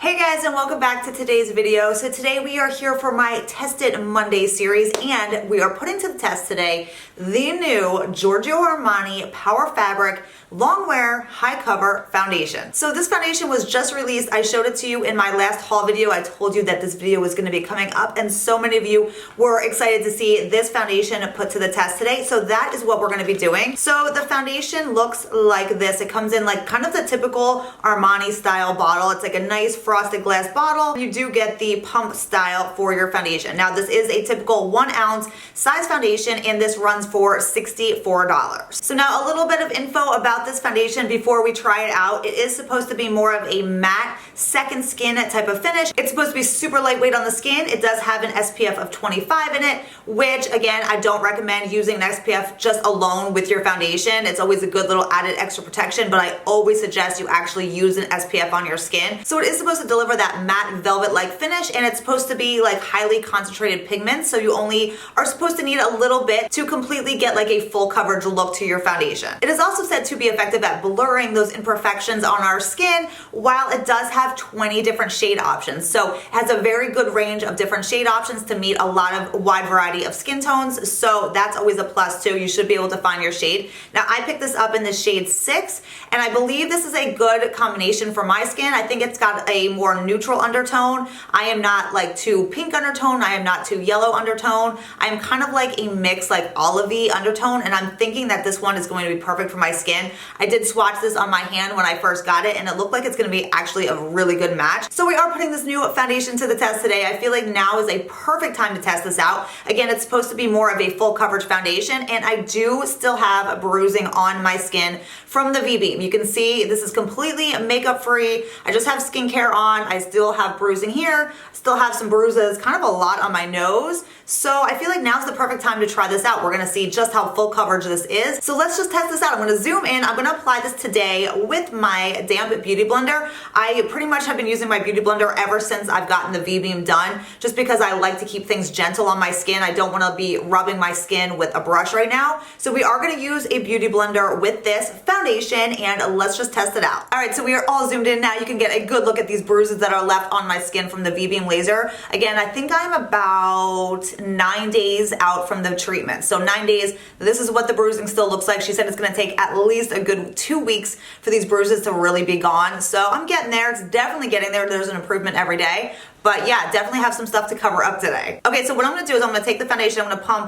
Hey guys, and welcome back to today's video. So today we are here for my Tested Monday series, and we are putting to the test today the new Giorgio Armani Power Fabric Long Wear High Cover Foundation. So this foundation was just released. I showed it to you in my last haul video. I told you that this video was going to be coming up, and so many of you were excited to see this foundation put to the test today. So that is what we're going to be doing. So the foundation looks like this. It comes in like kind of the typical Armani style bottle. It's like a nice frosted glass bottle. You do get the pump style for your foundation. Now this is a typical 1 ounce size foundation, and this runs for $64. So now a little bit of info about this foundation before we try it out. It is supposed to be more of a matte second skin type of finish. It's supposed to be super lightweight on the skin. It does have an SPF of 25 in it, which again, I don't recommend using an SPF just alone with your foundation. It's always a good little added extra protection, but I always suggest you actually use an SPF on your skin. So it is supposed to deliver that matte velvet-like finish, and it's supposed to be like highly concentrated pigments, so you only are supposed to need a little bit to completely get like a full coverage look to your foundation. It is also said to be effective at blurring those imperfections on our skin, while it does have 20 different shade options. So it has a very good range of different shade options to meet a lot of wide variety of skin tones, so that's always a plus too. You should be able to find your shade. Now I picked this up in the shade 6, and I believe this is a good combination for my skin. I think it's got a more neutral undertone. I am not like too pink undertone. I am not too yellow undertone. I am kind of like a mix, like olivey undertone, and I'm thinking that this one is going to be perfect for my skin. I did swatch this on my hand when I first got it, and it looked like it's going to be actually a really good match. So we are putting this new foundation to the test today. I feel like now is a perfect time to test this out. Again, it's supposed to be more of a full coverage foundation, and I do still have bruising on my skin from the V-beam. You can see this is completely makeup free. I just have skincare on. I still have bruising here. Still have some bruises, kind of a lot on my nose. So I feel like now's the perfect time to try this out. We're gonna see just how full coverage this is. So let's just test this out. I'm gonna zoom in. I'm gonna apply this today with my damp beauty blender. I pretty much have been using my beauty blender ever since I've gotten the V-beam done, just because I like to keep things gentle on my skin. I don't wanna be rubbing my skin with a brush right now. So we are gonna use a beauty blender with this foundation, and let's just test it out. All right, so we are all zoomed in now. You can get a good look at these bruises that are left on my skin from the V-beam laser. Again, I think I'm about 9 days out from the treatment. So 9 days, this is what the bruising still looks like. She said it's gonna take at least a good 2 weeks for these bruises to really be gone. So I'm getting there. It's definitely getting there. There's an improvement every day. But yeah, definitely have some stuff to cover up today. Okay, so what I'm gonna do is I'm gonna take the foundation, I'm gonna pump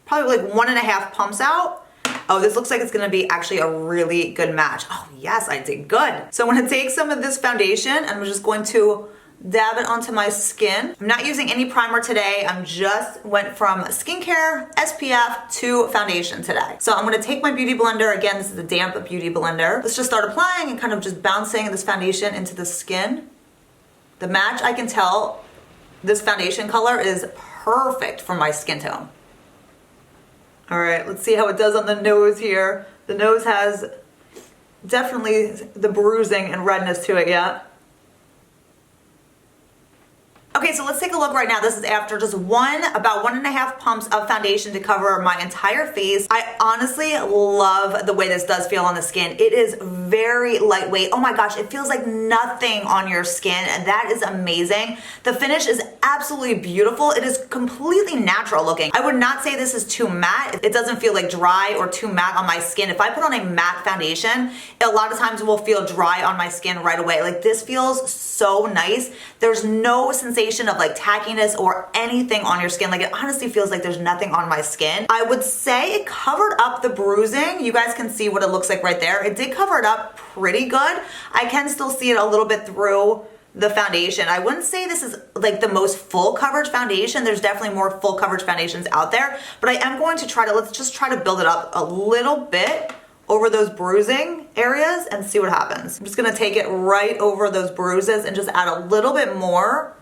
probably like 1.5 pumps out. Oh, this looks like it's gonna be actually a really good match. Oh yes, I did good. So I'm gonna take some of this foundation, and I'm just going to dab it onto my skin. I'm not using any primer today. I'm just went from skincare, SPF to foundation today. So I'm gonna take my beauty blender. Again, this is a damp beauty blender. Let's just start applying and kind of just bouncing this foundation into the skin. The match, I can tell this foundation color is perfect for my skin tone. All right, let's see how it does on the nose here. The nose has definitely the bruising and redness to it yet. Okay, so let's take a look right now. This is after just about 1.5 pumps of foundation to cover my entire face. I honestly love the way this does feel on the skin. It is very lightweight. Oh my gosh, it feels like nothing on your skin, and that is amazing. The finish is absolutely beautiful. It is completely natural looking. I would not say this is too matte. It doesn't feel like dry or too matte on my skin. If I put on a matte foundation, a lot of times it will feel dry on my skin right away. Like this feels so nice. There's no sensation of like tackiness or anything on your skin. Like it honestly feels like there's nothing on my skin. I would say it covered up the bruising. You guys can see what it looks like right there. It did cover it up pretty good. I can still see it a little bit through the foundation. I wouldn't say this is like the most full coverage foundation. There's definitely more full coverage foundations out there, but I am going to let's just try to build it up a little bit over those bruising areas and see what happens. I'm just gonna take it right over those bruises and just add a little bit more.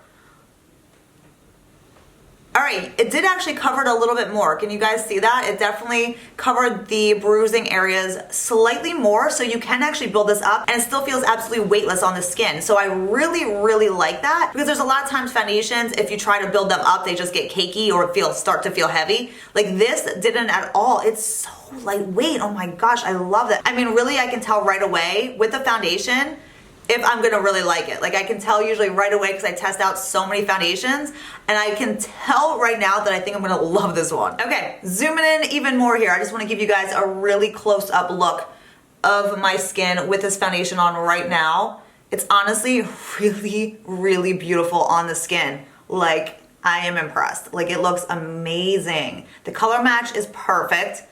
All right, it did actually cover it a little bit more. Can you guys see that? It definitely covered the bruising areas slightly more, so you can actually build this up and it still feels absolutely weightless on the skin. So I really, really like that, because there's a lot of times foundations, if you try to build them up, they just get cakey or start to feel heavy. Like this didn't at all. It's so lightweight. Oh my gosh, I love that. I mean, really, I can tell right away with the foundation, if I'm gonna really like it. Like I can tell usually right away because I test out so many foundations, and I can tell right now that I think I'm gonna love this one. Okay, zooming in even more here. I just wanna give you guys a really close up look of my skin with this foundation on right now. It's honestly really, really beautiful on the skin. Like, I am impressed. Like, it looks amazing. The color match is perfect.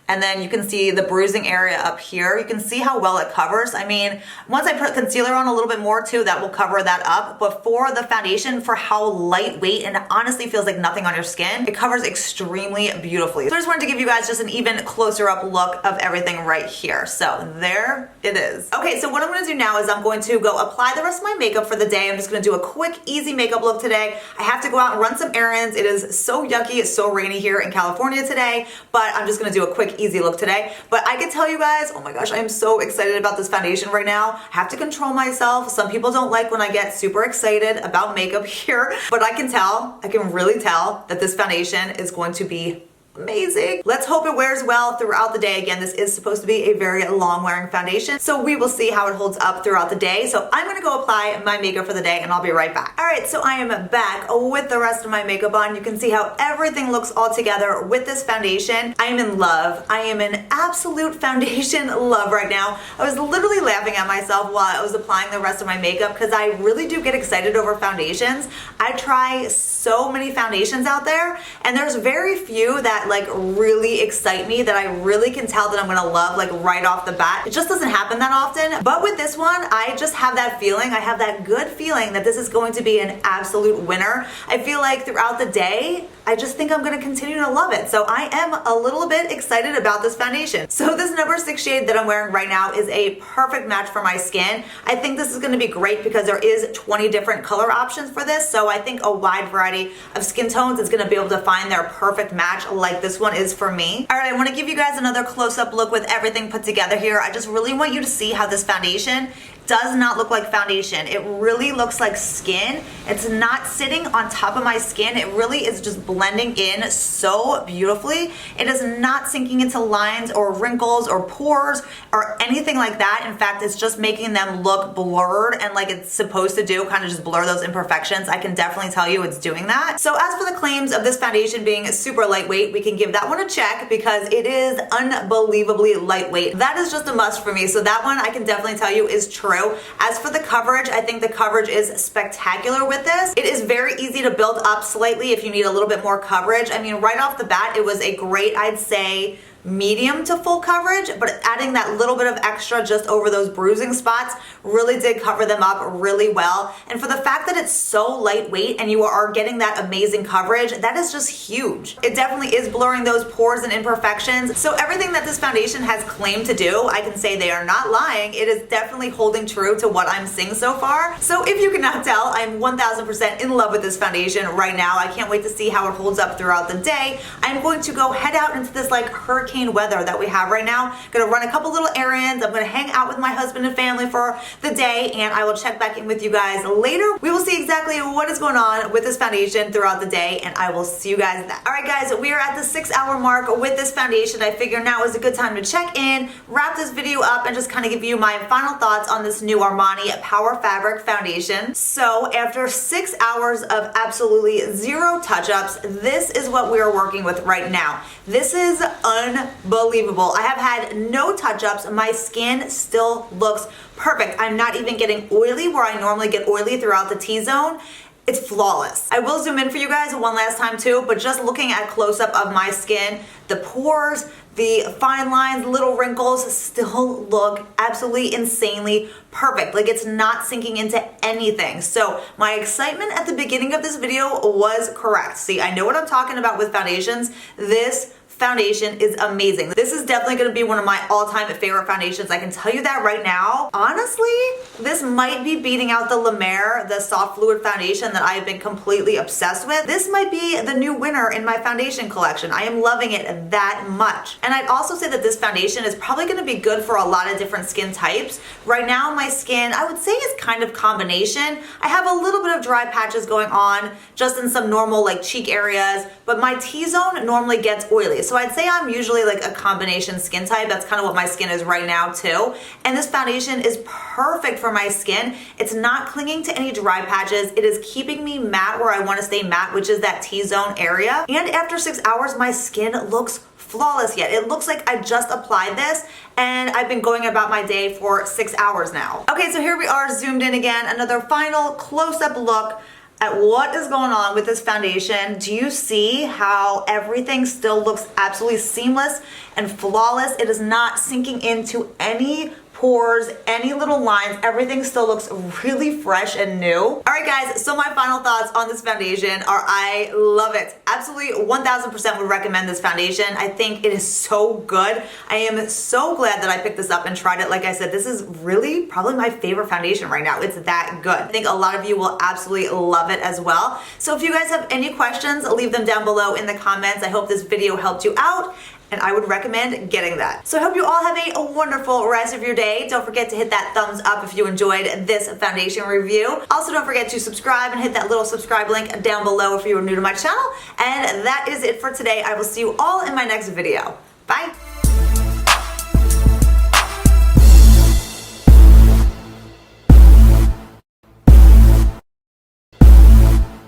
And then you can see the bruising area up here. You can see how well it covers. I mean, once I put concealer on a little bit more too, that will cover that up. But for the foundation, for how lightweight and honestly feels like nothing on your skin, it covers extremely beautifully. So I just wanted to give you guys just an even closer up look of everything right here. So there it is. Okay, so what I'm gonna do now is I'm going to go apply the rest of my makeup for the day. I'm just gonna do a quick, easy makeup look today. I have to go out and run some errands. It is so yucky, it's so rainy here in California today, but I'm just gonna do a quick, easy look today. But I can tell you guys, oh my gosh, I am so excited about this foundation right now. I have to control myself. Some people don't like when I get super excited about makeup here, but I can really tell that this foundation is going to be amazing. Let's hope it wears well throughout the day. Again, this is supposed to be a very long wearing foundation, so we will see how it holds up throughout the day. So I'm gonna go apply my makeup for the day and I'll be right back. All right, so I am back with the rest of my makeup on. You can see how everything looks all together with this foundation. I am in love. I am in absolute foundation love right now. I was literally laughing at myself while I was applying the rest of my makeup because I really do get excited over foundations. I try so many foundations out there, and there's very few that like really excite me that I really can tell that I'm gonna love like right off the bat. It just doesn't happen that often. But with this one, I just have that feeling. I have that good feeling that this is going to be an absolute winner. I feel like throughout the day, I just think I'm gonna continue to love it. So I am a little bit excited about this foundation. So this number 6 shade that I'm wearing right now is a perfect match for my skin. I think this is gonna be great because there is 20 different color options for this. So I think a wide variety of skin tones is gonna be able to find their perfect match like this one is for me. All right, I wanna give you guys another close-up look with everything put together here. I just really want you to see how this foundation does not look like foundation. It really looks like skin. It's not sitting on top of my skin. It really is just blending in so beautifully. It is not sinking into lines or wrinkles or pores or anything like that. In fact, it's just making them look blurred and like it's supposed to do, kind of just blur those imperfections. I can definitely tell you it's doing that. So as for the claims of this foundation being super lightweight, we can give that one a check because it is unbelievably lightweight. That is just a must for me. So that one I can definitely tell you is true. As for the coverage, I think the coverage is spectacular with this. It is very easy to build up slightly if you need a little bit more coverage. I mean, right off the bat, it was a great, I'd say, medium to full coverage, but adding that little bit of extra just over those bruising spots really did cover them up really well. And for the fact that it's so lightweight and you are getting that amazing coverage, that is just huge. It definitely is blurring those pores and imperfections. So everything that this foundation has claimed to do, I can say they are not lying. It is definitely holding true to what I'm seeing so far. So if you cannot tell, I'm 1000% in love with this foundation right now. I can't wait to see how it holds up throughout the day. I'm going to go head out into this like hurricane weather that we have right now. Gonna run a couple little errands. I'm gonna hang out with my husband and family for the day, and I will check back in with you guys later. We will see exactly what is going on with this foundation throughout the day, and I will see you guys then. All right, guys, we are at the 6-hour mark with this foundation. I figure now is a good time to check in, wrap this video up, and just kind of give you my final thoughts on this new Armani Power Fabric foundation. So after 6 hours of absolutely zero touch-ups, this is what we are working with right now. This is unbelievable. I have had no touch-ups. My skin still looks perfect. I'm not even getting oily where I normally get oily throughout the T-zone. It's flawless. I will zoom in for you guys one last time too, but just looking at close-up of my skin, the pores, the fine lines, little wrinkles still look absolutely insanely perfect. Like it's not sinking into anything. So my excitement at the beginning of this video was correct. See, I know what I'm talking about with foundations. This foundation is amazing. This is definitely going to be one of my all-time favorite foundations. I can tell you that right now. Honestly, this might be beating out the La Mer, the soft fluid foundation that I've been completely obsessed with. This might be the new winner in my foundation collection. I am loving it that much. And I'd also say that this foundation is probably going to be good for a lot of different skin types. Right now, my skin, I would say, is kind of combination. I have a little bit of dry patches going on just in some normal like cheek areas, but my T-zone normally gets oily. So I'd say I'm usually like a combination skin type. That's kind of what my skin is right now too. And this foundation is perfect for my skin. It's not clinging to any dry patches. It is keeping me matte where I want to stay matte, which is that T-zone area. And after 6 hours, my skin looks flawless yet. It looks like I just applied this and I've been going about my day for 6 hours now. Okay, so here we are zoomed in again. Another final close-up look at what is going on with this foundation. Do you see how everything still looks absolutely seamless and flawless? It is not sinking into any pores, any little lines. Everything still looks really fresh and new. All right, guys, so my final thoughts on this foundation are I love it. Absolutely 1000% would recommend this foundation. I think it is so good. I am so glad that I picked this up and tried it. Like I said, this is really probably my favorite foundation right now. It's that good. I think a lot of you will absolutely love it as well. So if you guys have any questions, leave them down below in the comments. I hope this video helped you out, and I would recommend getting that. So I hope you all have a wonderful rest of your day. Don't forget to hit that thumbs up if you enjoyed this foundation review. Also, don't forget to subscribe and hit that little subscribe link down below if you are new to my channel. And that is it for today. I will see you all in my next video. Bye.